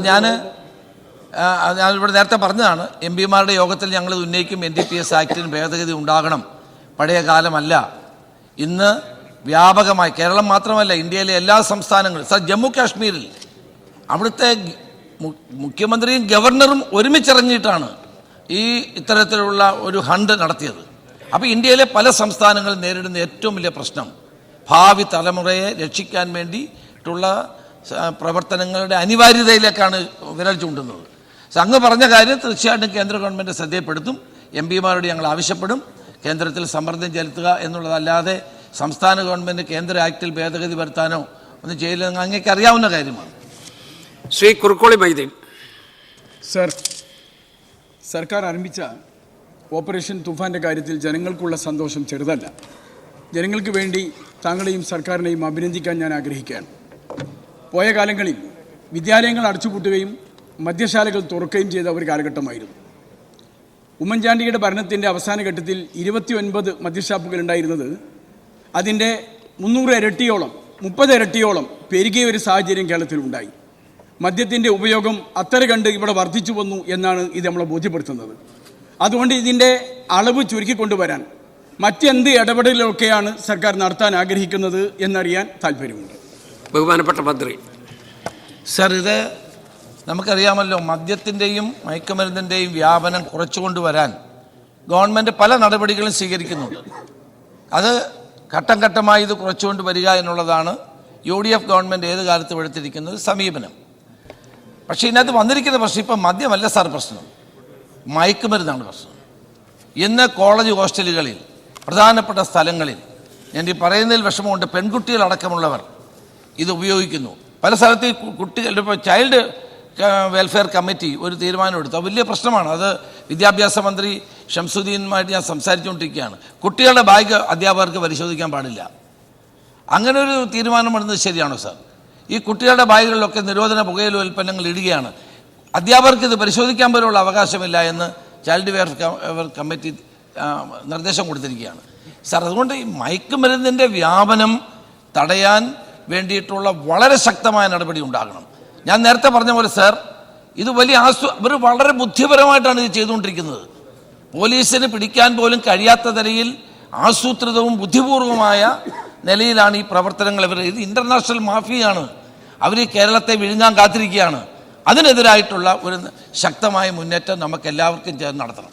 ഞാനിവിടെ നേരത്തെ പറഞ്ഞതാണ്, എം പിമാരുടെ യോഗത്തിൽ ഞങ്ങൾ ഉന്നയിക്കും NDPS ആക്ടിന് ഭേദഗതി ഉണ്ടാകണം. പഴയ കാലമല്ല. ഇന്ന് വ്യാപകമായി, കേരളം മാത്രമല്ല ഇന്ത്യയിലെ എല്ലാ സംസ്ഥാനങ്ങളും, സാർ ജമ്മു കാശ്മീരിൽ അവിടുത്തെ മുഖ്യമന്ത്രിയും ഗവർണറും ഒരുമിച്ചിറങ്ങിയിട്ടാണ് ഈ ഇത്തരത്തിലുള്ള ഒരു ഹണ്ട് നടത്തിയത്. അപ്പോൾ ഇന്ത്യയിലെ പല സംസ്ഥാനങ്ങളും നേരിടുന്ന ഏറ്റവും വലിയ പ്രശ്നം ഭാവി തലമുറയെ രക്ഷിക്കാൻ വേണ്ടിയിട്ടുള്ള പ്രവർത്തനങ്ങളുടെ അനിവാര്യതയിലേക്കാണ് വിരൽ ചൂണ്ടുന്നത്. അങ്ങ് പറഞ്ഞ കാര്യം തീർച്ചയായിട്ടും കേന്ദ്ര ഗവൺമെൻറ് ശ്രദ്ധയപ്പെടുത്തും. എം പിമാരോട് ഞങ്ങൾ ആവശ്യപ്പെടും കേന്ദ്രത്തിൽ സമ്മർദ്ദം ചെലുത്തുക എന്നുള്ളതല്ലാതെ സംസ്ഥാന ഗവൺമെൻറ് കേന്ദ്ര ആക്ടിൽ ഭേദഗതി വരുത്താനോ ഒന്നും ചെയ്യില്ലെന്ന് അങ്ങേക്ക് അറിയാവുന്ന കാര്യമാണ്. ശ്രീ കുറുക്കോളി മൈദീൻ. സർ, സർക്കാർ ആരംഭിച്ച ഓപ്പറേഷൻ തുഫാൻ്റെ കാര്യത്തിൽ ജനങ്ങൾക്കുള്ള സന്തോഷം ചെറുതല്ല. ജനങ്ങൾക്ക് വേണ്ടി താങ്കളെയും സർക്കാരിനെയും അഭിനന്ദിക്കാൻ ഞാൻ ആഗ്രഹിക്കുകയാണ്. പോയ കാലങ്ങളിൽ വിദ്യാലയങ്ങൾ അടച്ചുപൂട്ടുകയും മദ്യശാലകൾ തുറക്കുകയും ചെയ്ത ഒരു കാലഘട്ടമായിരുന്നു. ഉമ്മൻചാണ്ടിയുടെ ഭരണത്തിൻ്റെ അവസാന ഘട്ടത്തിൽ 29 മദ്യഷാപ്പുകൾ ഉണ്ടായിരുന്നത് അതിൻ്റെ 300 ഇരട്ടിയോളം 30 ഇരട്ടിയോളം പെരുകിയ ഒരു സാഹചര്യം കേരളത്തിലുണ്ടായി. മദ്യത്തിൻ്റെ ഉപയോഗം അത്ര കണ്ട് ഇവിടെ വർദ്ധിച്ചു വന്നു എന്നാണ് ഇത് നമ്മളെ ബോധ്യപ്പെടുത്തുന്നത്. അതുകൊണ്ട് ഇതിൻ്റെ അളവ് ചുരുക്കിക്കൊണ്ടുവരാൻ മറ്റെന്ത് ഇടപെടലൊക്കെയാണ് സർക്കാർ നടത്താൻ ആഗ്രഹിക്കുന്നത് എന്നറിയാൻ താല്പര്യമുണ്ട്. ബഹുമാനപ്പെട്ട മന്ത്രി. സർ, ഇത് നമുക്കറിയാമല്ലോ, മദ്യത്തിൻ്റെയും മയക്കുമരുന്നിൻ്റെയും വ്യാപനം കുറച്ചുകൊണ്ടുവരാൻ ഗവൺമെൻറ് പല നടപടികളും സ്വീകരിക്കുന്നുണ്ട്. അത് ഘട്ടം ഘട്ടമായി ഇത് കുറച്ചുകൊണ്ട് വരിക എന്നുള്ളതാണ് UDF ഗവൺമെൻറ് ഏത് കാലത്തും എടുത്തിരിക്കുന്ന ഒരു സമീപനം. പക്ഷേ ഇതിനകത്ത് വന്നിരിക്കുന്ന പ്രശ്നം ഇപ്പം മദ്യമല്ല സാർ പ്രശ്നം, മയക്കുമരുന്നാണ് പ്രശ്നം. ഇന്ന് കോളേജ് ഹോസ്റ്റലുകളിൽ, പ്രധാനപ്പെട്ട സ്ഥലങ്ങളിൽ, ഞാൻ ഈ പറയുന്നതിൽ വിഷമമുണ്ട്, പെൺകുട്ടികളടക്കമുള്ളവർ ഇത് ഉപയോഗിക്കുന്നു. പല സ്ഥലത്ത് ഈ കുട്ടികൾ ഇപ്പോൾ ചൈൽഡ് വെൽഫെയർ കമ്മിറ്റി ഒരു തീരുമാനമെടുത്തു. അത് വലിയ പ്രശ്നമാണ്. അത് വിദ്യാഭ്യാസ മന്ത്രി ഷംസുദ്ദീനുമായിട്ട് ഞാൻ സംസാരിച്ചുകൊണ്ടിരിക്കുകയാണ്. കുട്ടികളുടെ ബാഗ് അധ്യാപകർക്ക് പരിശോധിക്കാൻ പാടില്ല. അങ്ങനെ ഒരു തീരുമാനമെടുക്കുന്നത് ശരിയാണോ സാർ? ഈ കുട്ടികളുടെ ബാഗുകളിലൊക്കെ നിരോധന പുകയില ഉൽപ്പന്നങ്ങൾ ഇടുകയാണ്. അധ്യാപകർക്ക് ഇത് പരിശോധിക്കാൻ പോലുള്ള അവകാശമില്ല എന്ന് ചൈൽഡ് വെൽഫെയർ കമ്മിറ്റി നിർദ്ദേശം കൊടുത്തിരിക്കുകയാണ്. സാർ, അതുകൊണ്ട് ഈ മയക്കുമരുന്നിൻ്റെ വ്യാപനം തടയാൻ വേണ്ടിയിട്ടുള്ള വളരെ ശക്തമായ നടപടി ഉണ്ടാകണം. ഞാൻ നേരത്തെ പറഞ്ഞ പോലെ സാർ, ഇത് വലിയ ഇവർ വളരെ ബുദ്ധിപരമായിട്ടാണ് ഇത് ചെയ്തുകൊണ്ടിരിക്കുന്നത്. പോലീസിന് പിടിക്കാൻ പോലും കഴിയാത്ത നിലയിൽ ആസൂത്രിതവും ബുദ്ധിപൂർവമായ നിലയിലാണ് ഈ പ്രവർത്തനങ്ങൾ. ഇത് ഇൻ്റർനാഷണൽ മാഫിയാണ്. അവർ കേരളത്തെ വിഴുങ്ങാൻ കാത്തിരിക്കുകയാണ്. അതിനെതിരായിട്ടുള്ള ഒരു ശക്തമായ മുന്നേറ്റം നമുക്ക് എല്ലാവർക്കും ചേർന്ന് നടത്തണം.